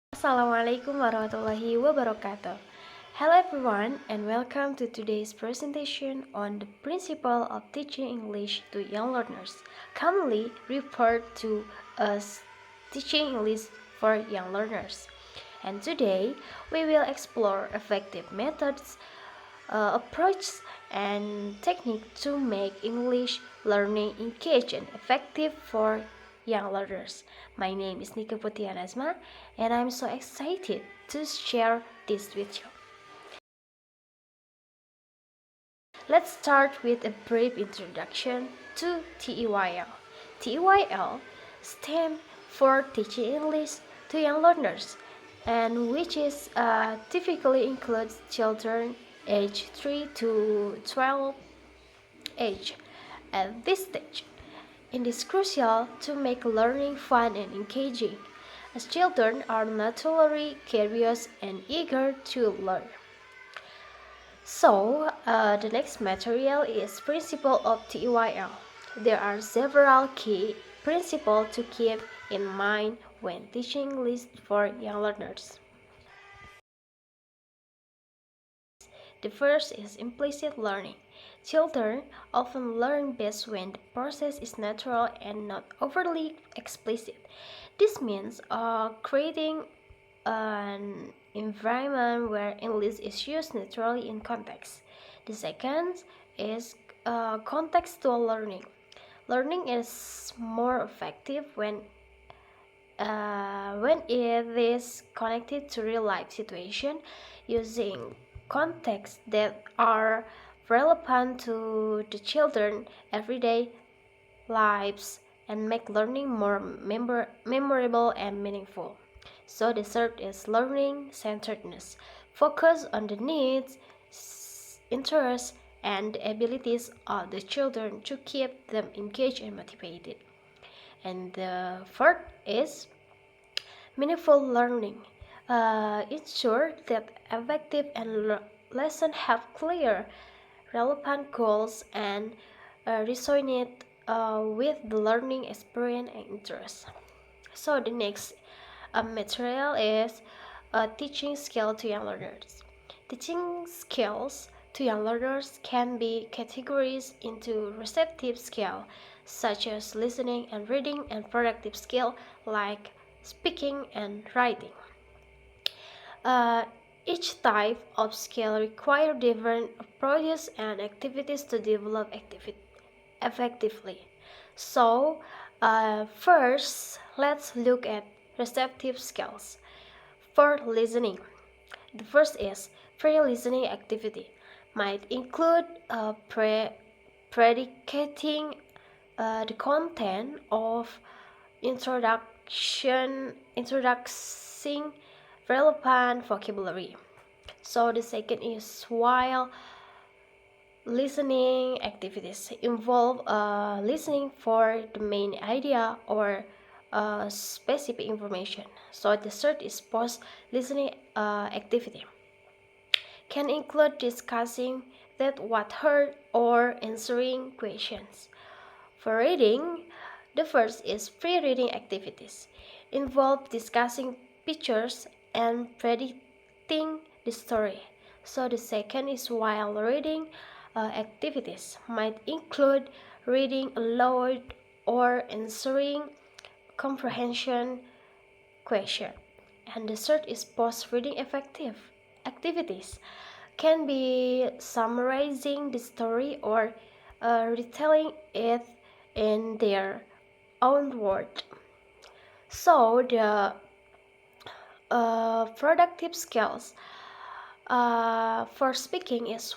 Assalamualaikum warahmatullahi wabarakatuh. Hello everyone and welcome to today's presentation on the principle of teaching English to young learners, commonly referred to as teaching English for young learners. And today we will explore effective methods, approaches, and technique to make English learning engaging and effective for young learners. My name is putrian, and I'm so excited to share this with you. Let's start with a brief introduction to TEYL. TEYL stands for Teaching English to Young Learners, and which is typically includes children age 3 to 12 age. At this stage, it is crucial to make learning fun and engaging, as children are naturally curious and eager to learn. So, the next material is Principle of TEYL. There are several key principles to keep in mind when teaching English for young learners. The first is implicit learning. Children often learn best when the process is natural and not overly explicit. This means creating an environment where English is used naturally in context. The second is contextual learning. Learning is more effective when it is connected to real life situation using contexts that are relevant to the children everyday lives and make learning more memorable and meaningful. So the third is learning centeredness. Focus on the needs, interests, and abilities of the children to keep them engaged and motivated. And the fourth is meaningful learning. Ensure that effective and lesson have clear, relevant goals and resonate with the learning experience and interest. So the next material is teaching skill to young learners. Teaching skills to young learners can be categorized into receptive skill, such as listening and reading, and productive skill like speaking and writing. Uh, each type of skill requires different approaches and activities to develop effectively. So, first, let's look at receptive skills. For listening, the first is pre-listening activity. Might include predicating the content of introducing relevant vocabulary. So the second is while listening activities involve listening for the main idea or specific information. So the third is post listening activity can include discussing that what heard or answering questions. For reading, the first is pre-reading activities involve discussing pictures and predicting the story. So the second is while reading activities might include reading aloud or answering comprehension question. And the third is post-reading effective activities can be summarizing the story or retelling it in their own word. So the productive skills for speaking is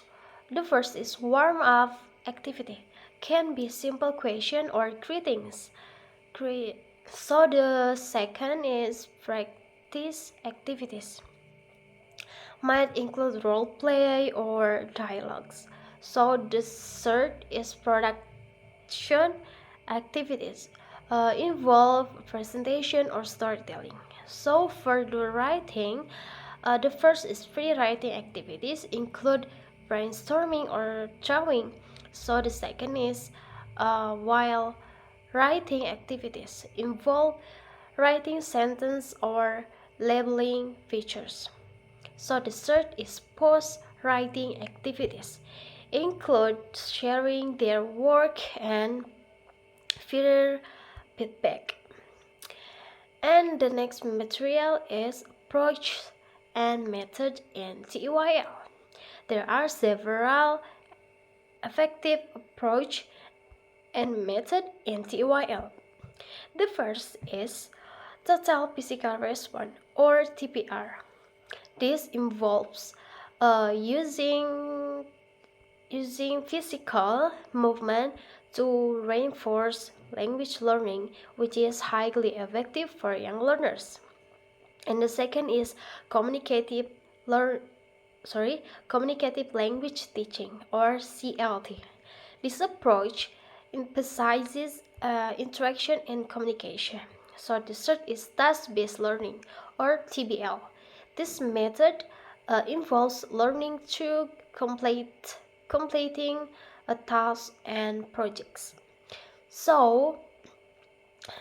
the first is warm up activity can be simple question or greetings. So the second is practice activities might include role play or dialogues. So the third is production activities involve presentation or storytelling. So for the writing, the first is free writing activities include brainstorming or drawing. So the second is while writing activities involve writing sentence or labeling features. So the third is post-writing activities, include sharing their work and further feedback. And the next material is approach and method in Teyl. There are several effective approach and method in Teyl. The first is total physical response or TPR. This involves using physical movement to reinforce language learning, which is highly effective for young learners. And the second is communicative language teaching or CLT. This approach emphasizes interaction and communication. So the third is task-based learning or TBL. This method involves learning through completing a task and projects. So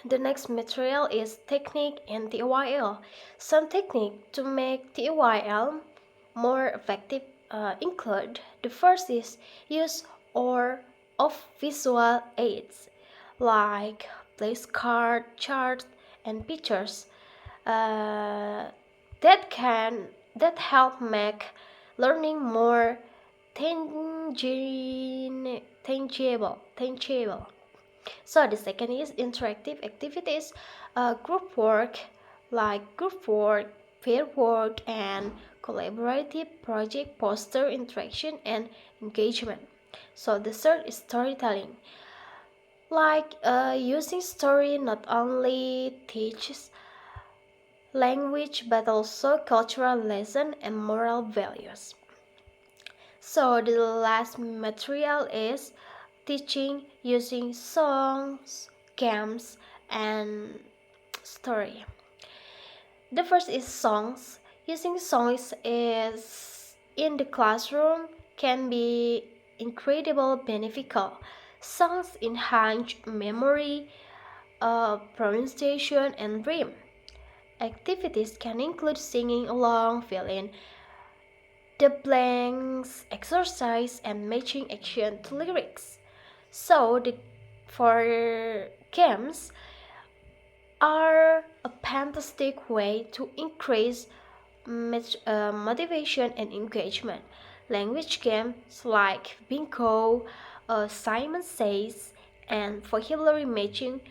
the next material is technique and Teyl. Some technique to make Teyl more effective include: the first is use of visual aids like flashcards, charts, and pictures that help make learning more tangible. So the second is interactive activities, group work peer work, and collaborative project foster interaction and engagement. So the third is storytelling, using story not only teaches language but also cultural lesson and moral values. So the last material is teaching using songs, games, and story. The first is songs. Using songs is in the classroom can be incredibly beneficial. Songs enhance memory, pronunciation, and rhyme. Activities can include singing along, fill in the blanks, exercise, and matching action to lyrics. So for games are a fantastic way to increase motivation and engagement. Language games like bingo, Simon Says, and vocabulary matching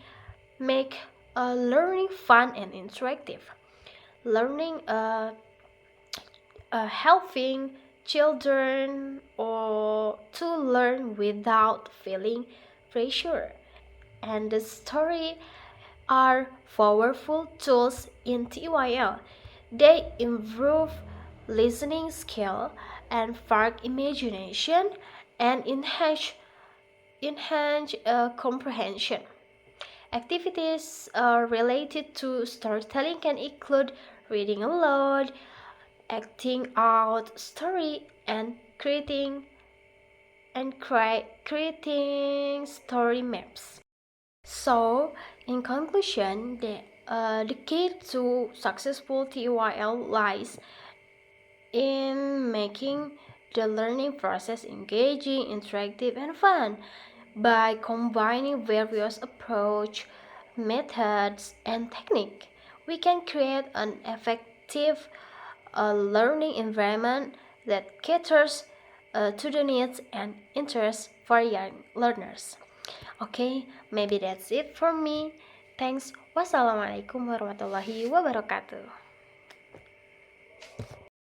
make learning fun and interactive. Learning helping children or to learn without feeling pressure. And the story are powerful tools in Teyl. They improve listening skill and spark imagination and enhance comprehension. Activities related to storytelling can include reading aloud, acting out story, and creating story maps. So, in conclusion, the key to successful Teyl lies in making the learning process engaging, interactive, and fun. By combining various approach, methods, and technique, we can create an effective learning environment that caters to the needs and interests for young learners. Okay, maybe that's it for me. Thanks. Wassalamualaikum warahmatullahi wabarakatuh.